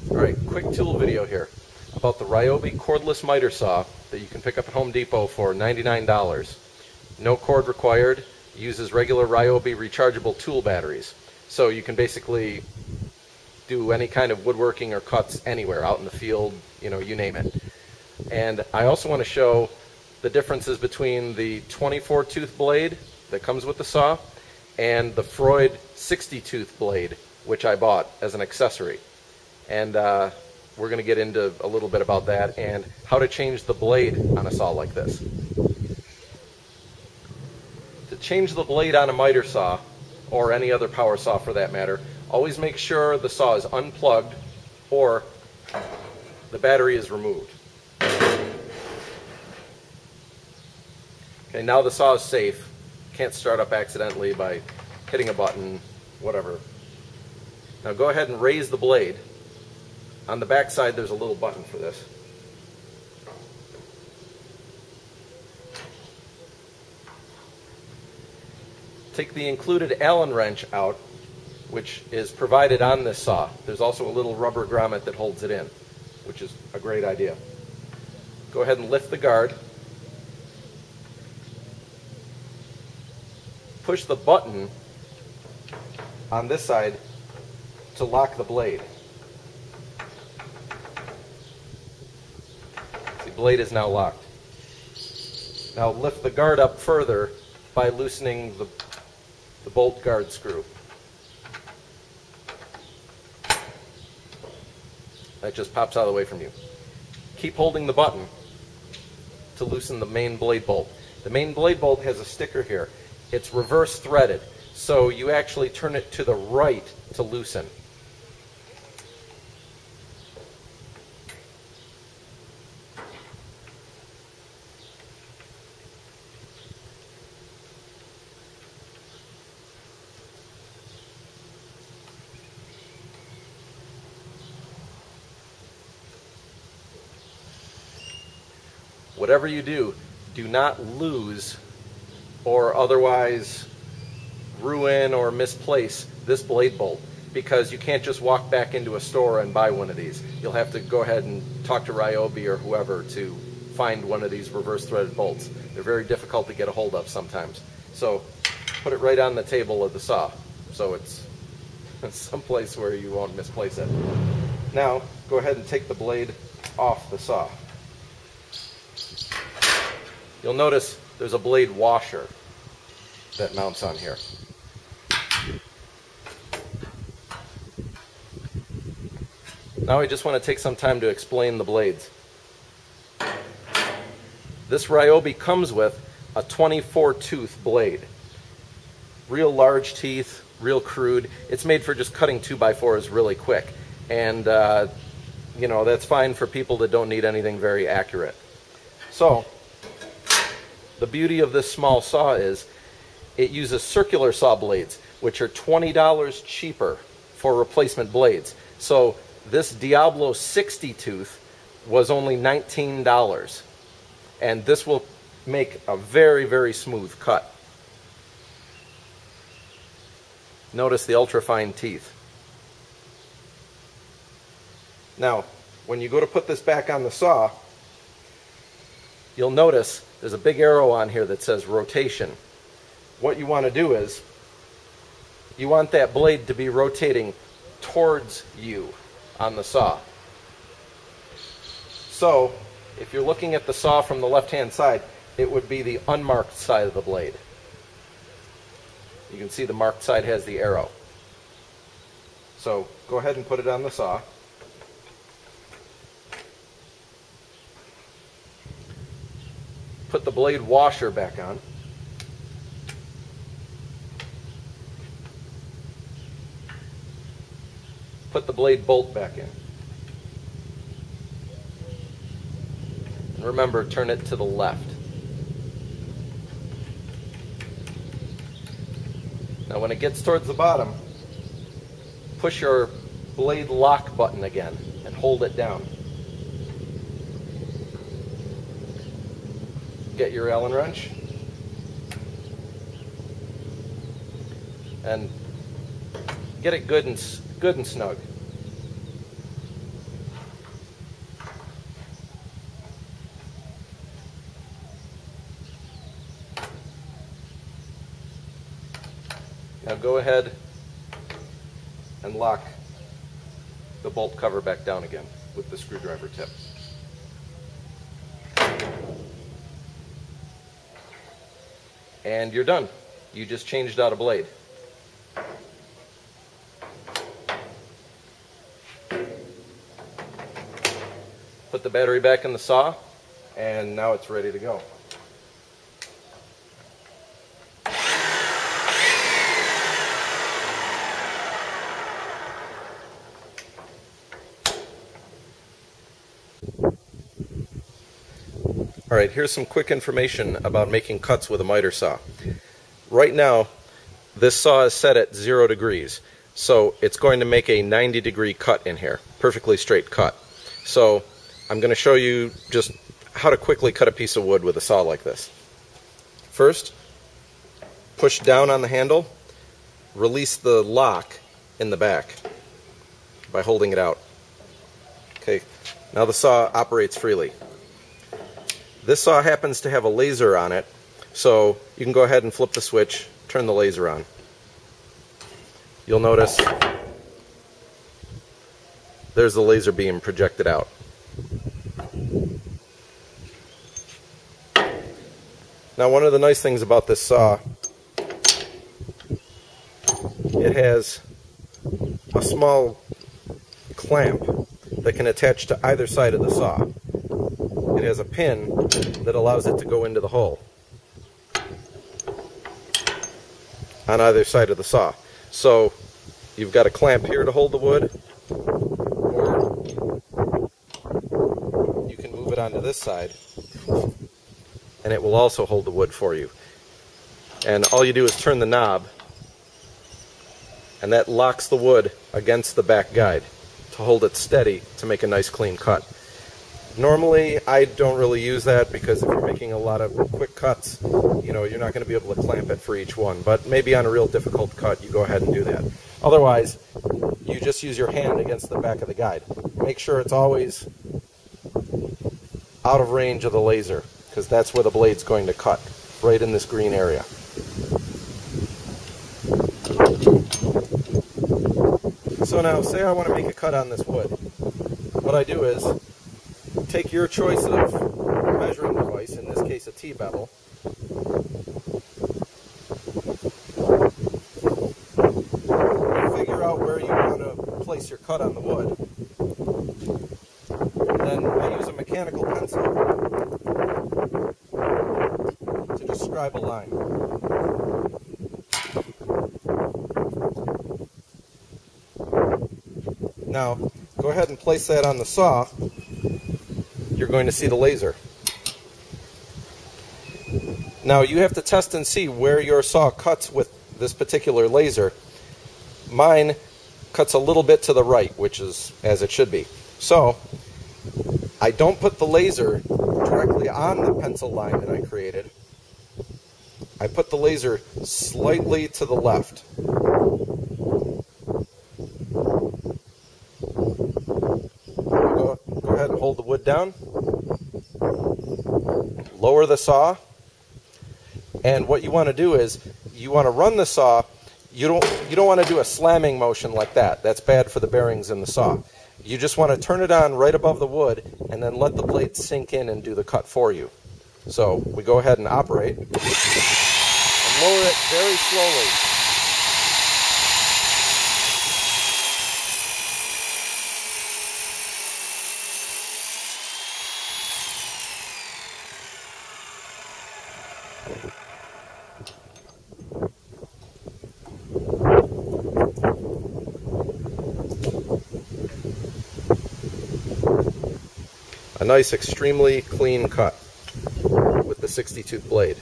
Alright, quick tool video here about the Ryobi Cordless Miter Saw that you can pick up at Home Depot for $99. No cord required, uses regular Ryobi rechargeable tool batteries. So you can basically do any kind of woodworking or cuts anywhere, out in the field, you know, you name it. And I also want to show the differences between the 24-tooth blade that comes with the saw and the Freud 60-tooth blade, which I bought as an accessory. And we're going to get into a little bit about that and how to change the blade on a saw like this. To change the blade on a miter saw, or any other power saw for that matter, always make sure the saw is unplugged or the battery is removed. Okay, now the saw is safe. Can't start up accidentally by hitting a button, whatever. Now go ahead and raise the blade. On the back side there's a little button for this. Take the included Allen wrench out, which is provided on this saw. There's also a little rubber grommet that holds it in, which is a great idea. Go ahead and lift the guard. Push the button on this side to lock the blade. The blade is now locked. Now lift the guard up further by loosening the bolt guard screw. That just pops out of the way from you. Keep holding the button to loosen the main blade bolt. The main blade bolt has a sticker here. It's reverse threaded, so you actually turn it to the right to loosen. Whatever you do, do not lose or otherwise ruin or misplace this blade bolt, because you can't just walk back into a store and buy one of these. You'll have to go ahead and talk to Ryobi or whoever to find one of these reverse threaded bolts. They're very difficult to get a hold of sometimes. So put it right on the table of the saw so it's someplace where you won't misplace it. Now go ahead and take the blade off the saw. You'll notice there's a blade washer that mounts on here. Now I just want to take some time to explain the blades. This Ryobi comes with a 24-tooth blade. Real large teeth, real crude. It's made for just cutting 2x4s really quick. And, you know, that's fine for people that don't need anything very accurate. So, the beauty of this small saw is it uses circular saw blades, which are $20 cheaper for replacement blades. So this Diablo 60 tooth was only $19, and this will make a very, very smooth cut. Notice the ultra-fine teeth. Now, when you go to put this back on the saw, you'll notice there's a big arrow on here that says rotation. What you want to do is, you want that blade to be rotating towards you on the saw. So, if you're looking at the saw from the left-hand side, it would be the unmarked side of the blade. You can see the marked side has the arrow. So, go ahead and put it on the saw. Put the blade washer back on. Put the blade bolt back in. And remember, turn it to the left. Now when it gets towards the bottom, push your blade lock button again and hold it down. Get your Allen wrench and get it good and snug. go ahead and lock the bolt cover back down again with the screwdriver tip. And you're done. You just changed out a blade. Put the battery back in the saw, and now it's ready to go. Alright, here's some quick information about making cuts with a miter saw. Right now, this saw is set at 0 degrees, so it's going to make a 90-degree cut in here, perfectly straight cut. So I'm going to show you just how to quickly cut a piece of wood with a saw like this. First, push down on the handle, release the lock in the back by holding it out. Okay, now the saw operates freely. This saw happens to have a laser on it, so you can go ahead and flip the switch, turn the laser on. You'll notice there's the laser beam projected out. Now, one of the nice things about this saw, it has a small clamp that can attach to either side of the saw. It has a pin that allows it to go into the hole on either side of the saw. So you've got a clamp here to hold the wood, or you can move it onto this side and it will also hold the wood for you. And all you do is turn the knob, and that locks the wood against the back guide to hold it steady to make a nice clean cut. Normally, I don't really use that because if you're making a lot of quick cuts, you know, you're not going to be able to clamp it for each one. But maybe on a real difficult cut, you go ahead and do that. Otherwise, you just use your hand against the back of the guide. Make sure it's always out of range of the laser, because that's where the blade's going to cut, right in this green area. So now, say I want to make a cut on this wood. What I do is take your choice of measuring device, in this case a T-bevel, figure out where you want to place your cut on the wood, and then I use a mechanical pencil to just scribe a line. Now, go ahead and place that on the saw. You're going to see the laser. Now, you have to test and see where your saw cuts with this particular laser. Mine cuts a little bit to the right, which is as it should be. So, I don't put the laser directly on the pencil line that I created. I put the laser slightly to the left. Go ahead and hold the wood down. Lower the saw. And what you want to do is you want to run the saw. You don't want to do a slamming motion like that. That's bad for the bearings in the saw. You just want to turn it on right above the wood and then let the blade sink in and do the cut for you. So we go ahead and operate and lower it very slowly. A nice, extremely clean cut with the 60-tooth blade.